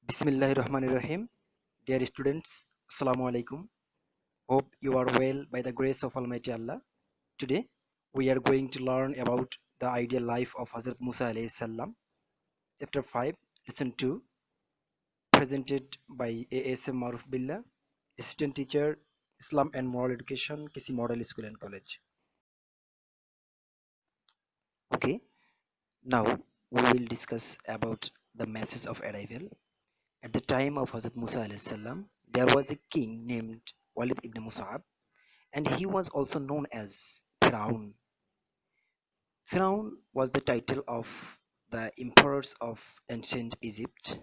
Bismillahirrahmanirrahim. Dear students, Assalamu alaikum. Hope you are well by the grace of Almighty Allah. Today, we are going to learn about the ideal life of Hazrat Musa alayhi salam. Chapter 5, Lesson 2, presented by ASM Maruf Billah, Assistant Teacher, Islam and Moral Education, Kisi Model School and College. Okay, now we will discuss about the message of arrival. At the time of Hazrat Musa alayhi salam, there was a king named Walid ibn Musa, and he was also known as Firaun. Firaun was the title of the emperors of ancient Egypt.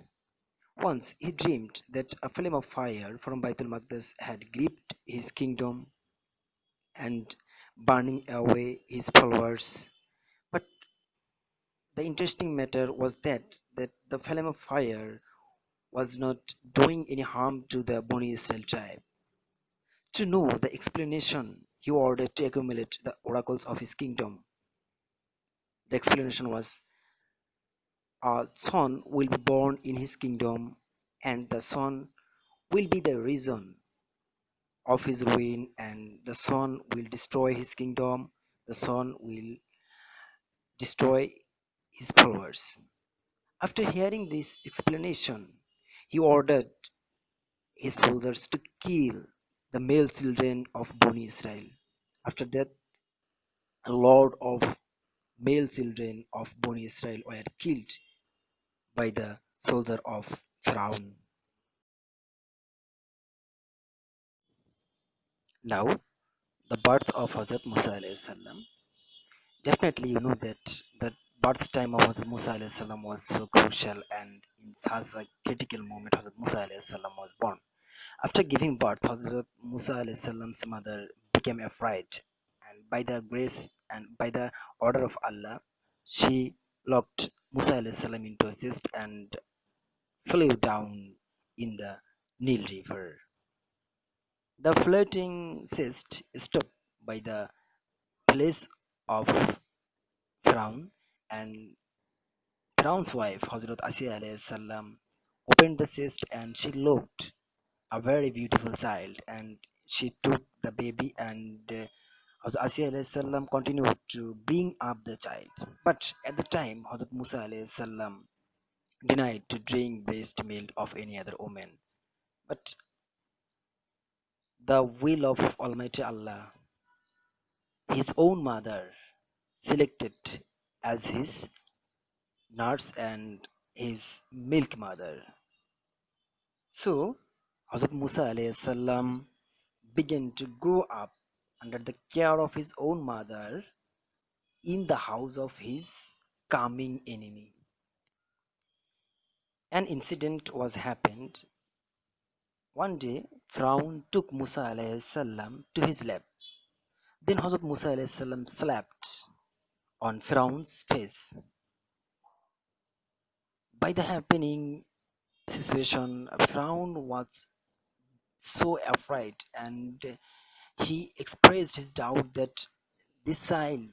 Once he dreamed that a flame of fire from Baitul Maqdis had gripped his kingdom and burning away his followers. But the interesting matter was that the flame of fire was not doing any harm to the Bani Israel tribe. To know the explanation, he ordered to accumulate the oracles of his kingdom. The explanation was a son will be born in his kingdom, and the son will be the reason of his ruin, and the son will destroy his kingdom, the son will destroy his followers. After hearing this explanation, he ordered his soldiers to kill the male children of Bani Israel. After that, a lot of male children of Bani Israel were killed by the soldier of Pharaoh. Now, the birth of Hazrat Musa alayhi salam. Definitely, you know that the birth time of Hazrat Musa alayhi salam was so crucial, and in such a critical moment, Hazrat Musa alayhi salam was born. After giving birth, Hazrat Musa alayhi salam's mother became afraid, and by the grace and by the order of Allah, she locked Musa alayhi salam into a chest and flew down in the Nile River. The floating cyst stopped by the place of Pharaoh, and Pharaoh's wife, Hazrat Asiya alayhi salam, opened the cyst and she looked a very beautiful child, and she took the baby, and Hazrat Asiya alayhi salam continued to bring up the child. But at the time, Hazrat Musa alayhi salam denied to drink breast milk of any other woman. But the will of Almighty Allah, his own mother, selected as his nurse and his milk mother. So Hazrat Musa alayhi salam began to grow up under the care of his own mother in the house of his coming enemy. An incident was happened. One day, Pharaoh took Musa alayhi salam to his lap. Then Hazrat Musa alayhi salam slapped on Pharaoh's face. By the happening situation, Pharaoh was so afraid, and he expressed his doubt that this child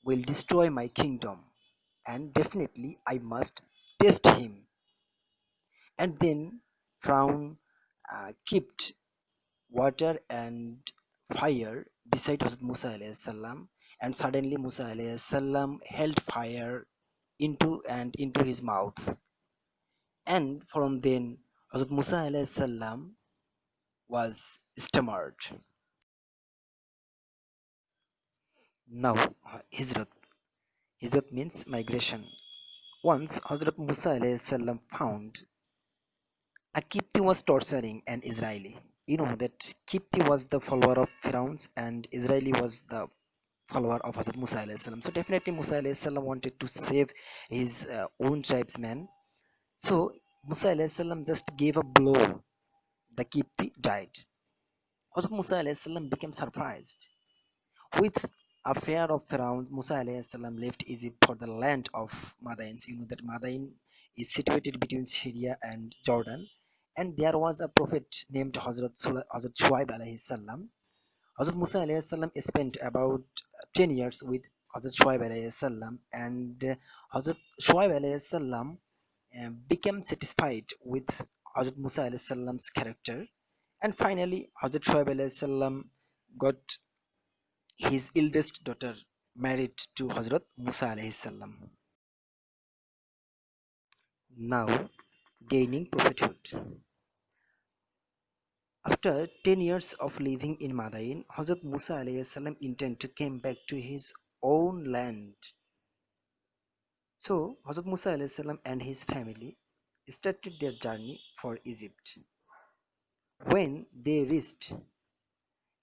will destroy my kingdom, and definitely I must test him. And then Pharaoh kept water and fire beside Hazrat Musa alayhi salam, and suddenly Musa alayhi salam held fire into his mouth, and from then Hazrat Musa alayhi salam was stammered. Now, Hijrat. Hijrat means migration. Once Hazrat Musa alayhi salam found a Kipti was torturing an Israeli. You know that Kipti was the follower of Pharaoh and Israeli was the follower of Hazrat Musa alayhi salam. So definitely Musa alayhi salam wanted to save his own tribesmen. So Musa alayhi salam just gave a blow. The Kipti died. Hazrat Musa alayhi salam became surprised. With a fear of Pharaoh, Musa alayhi salam left Egypt for the land of Madain. You know that Madain is situated between Syria and Jordan, and there was a prophet named Hazrat Shuaib alayhi salam. Hazrat Musa alayhi salam spent about 10 years with Hazrat Shuaib alayhi salam, and Hazrat Shuaib alayhi salam became satisfied with Hazrat Musa alayhi salam's character, and finally Hazrat Shuaib alayhi salam got his eldest daughter married to Hazrat Musa alayhi salam. Now, gaining prophethood. After 10 years of living in Madain, Hazrat Musa alayhi salam intended to come back to his own land. So, Hazrat Musa alayhi salam and his family started their journey for Egypt. When they reached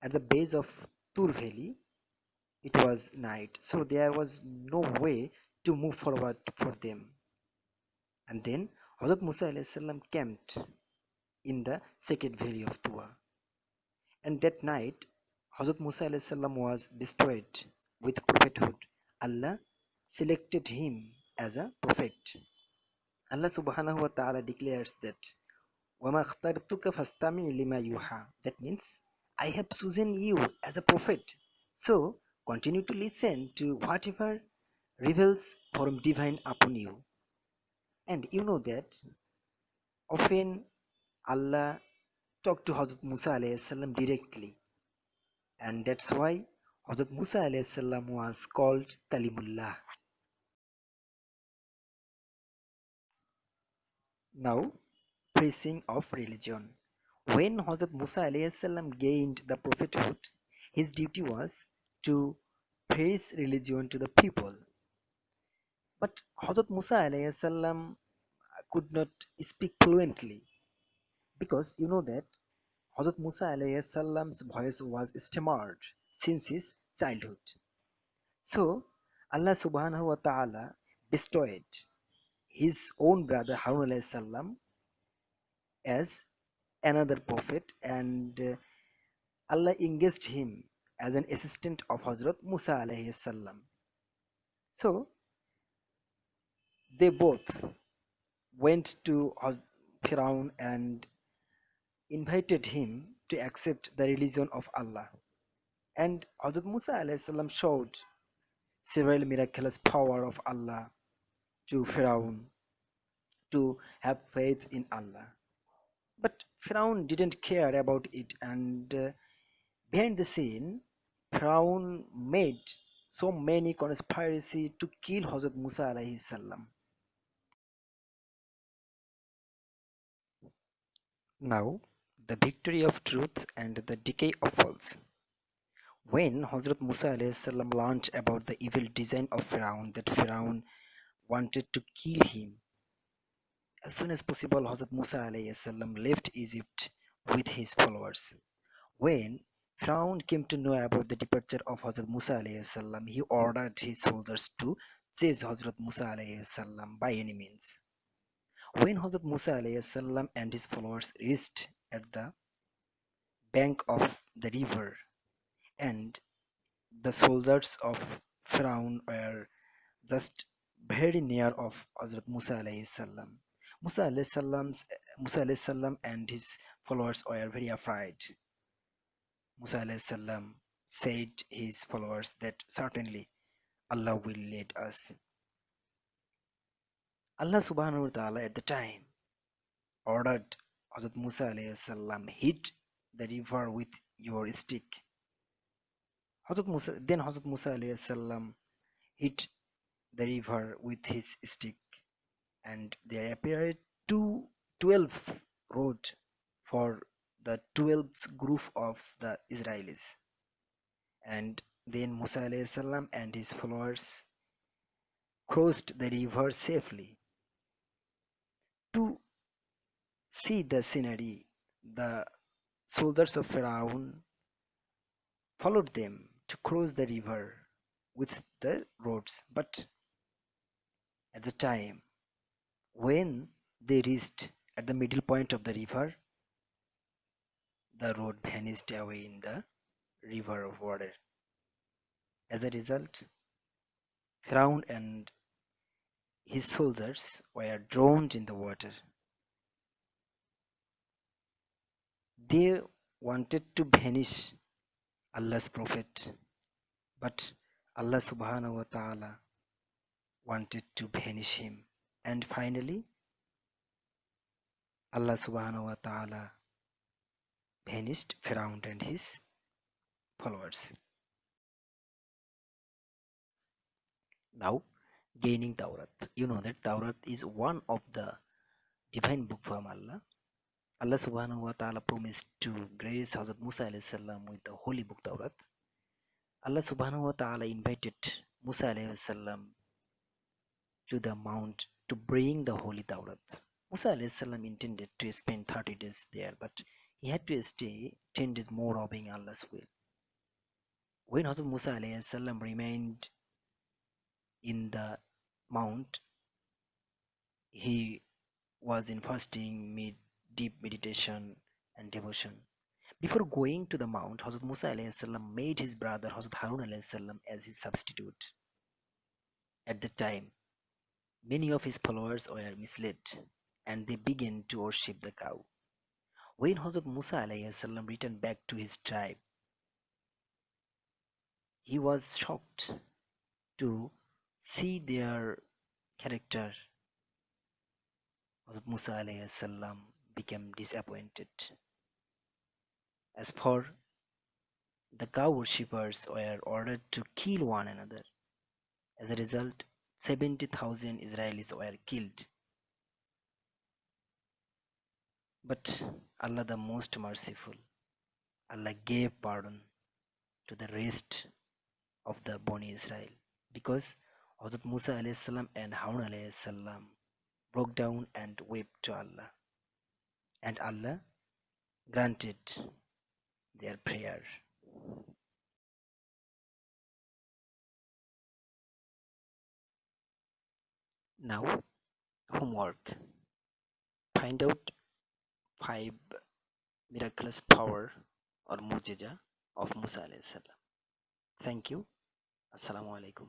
at the base of Tur Valley, it was night, so there was no way to move forward for them. And then Hazrat Musa alayhi salam camped in the sacred valley of Tua. And that night, Hazrat Musa alayhi salam was bestowed with prophethood. Allah selected him as a prophet. Allah subhanahu wa ta'ala declares that وَمَا اخْتَرْتُكَ فَاسْتَمِعْ لِمَا يُوحَى. That means, I have chosen you as a prophet. So, continue to listen to whatever reveals from divine upon you. And you know that often Allah talked to Hazrat Musa alayhi salam directly. And that's why Hazrat Musa alayhi salam was called Kalimullah. Now, preaching of religion. When Hazrat Musa alayhi salam gained the prophethood, his duty was to preach religion to the people. But Hazrat Musa alayhi salam could not speak fluently, because you know that Hazrat Musa alayhi salam's voice was stammered since his childhood. So Allah subhanahu wa ta'ala bestowed his own brother Harun alayhi salam as another prophet, and Allah engaged him as an assistant of Hazrat Musa alayhi salam. So they both went to Firaun and invited him to accept the religion of Allah. And Hazrat Musa alayhi salam showed several miraculous power of Allah to Firaun to have faith in Allah. But Firaun didn't care about it, and behind the scene, Firaun made so many conspiracy to kill Hazrat Musa alayhi salam. Now, the victory of truth and the decay of false. When Hazrat Musa alayhi salam learned about the evil design of Firaun, that Firaun wanted to kill him, as soon as possible, Hazrat Musa alayhi salam left Egypt with his followers. When Firaun came to know about the departure of Hazrat Musa alayhi salam, he ordered his soldiers to chase Hazrat Musa alayhi salam by any means. When Hazrat Musa alayhi salam and his followers reached at the bank of the river, and the soldiers of Firaun were just very near of Hazrat Musa alayhi salam. Musa alayhi salam and his followers were very afraid. Musa alayhi salam said his followers that certainly Allah will lead us. Allah subhanahu wa ta'ala at the time ordered Hazrat Musa alayhi salam, hit the river with your stick. Hazrat Musa alayhi salam hit the river with his stick, and there appeared 12 road for the 12th group of the Israelis. And then Musa alayhi salam and his followers crossed the river safely. To see the scenery, the soldiers of Pharaoh followed them to cross the river with the roads. But at the time when they reached at the middle point of the river, the road vanished away in the river of water. As a result, Pharaoh and his soldiers were drowned in the water. They wanted to banish Allah's prophet, but Allah subhanahu wa ta'ala wanted to banish him. And finally, Allah subhanahu wa ta'ala banished Pharaoh and his followers. Now, gaining Taurat. You know that Taurat is one of the divine book from Allah. Allah subhanahu wa ta'ala promised to grace Hazrat Musa alayhi salam with the holy book Taurat. Allah subhanahu wa ta'ala invited Musa alayhi salam to the mount to bring the holy Taurat. Musa alayhi salam intended to spend 30 days there, but he had to stay 10 days more obeying Allah's will. When Hazrat Musa alayhi salam remained in the mount, he was in fasting, deep meditation, and devotion. Before going to the mount, Hazrat Musa alayhi salam made his brother Hazrat Harun alayhi salam as his substitute. At the time, many of his followers were misled and they began to worship the cow. When Hazrat Musa alayhi salam returned back to his tribe, he was shocked to see their character. Hazrat Musa alayhi salam became disappointed. As for the cow worshippers were ordered to kill one another. As a result, 70,000 Israelis were killed. But Allah the most merciful, Allah gave pardon to the rest of the Bani Israel because Hazrat Musa alayhi salam and Harun alayhi salam broke down and wept to Allah, and Allah granted their prayer. Now, homework. Find out 5 miraculous power or mujiza of Musa alayhi salam. Thank you. Assalamu alaikum.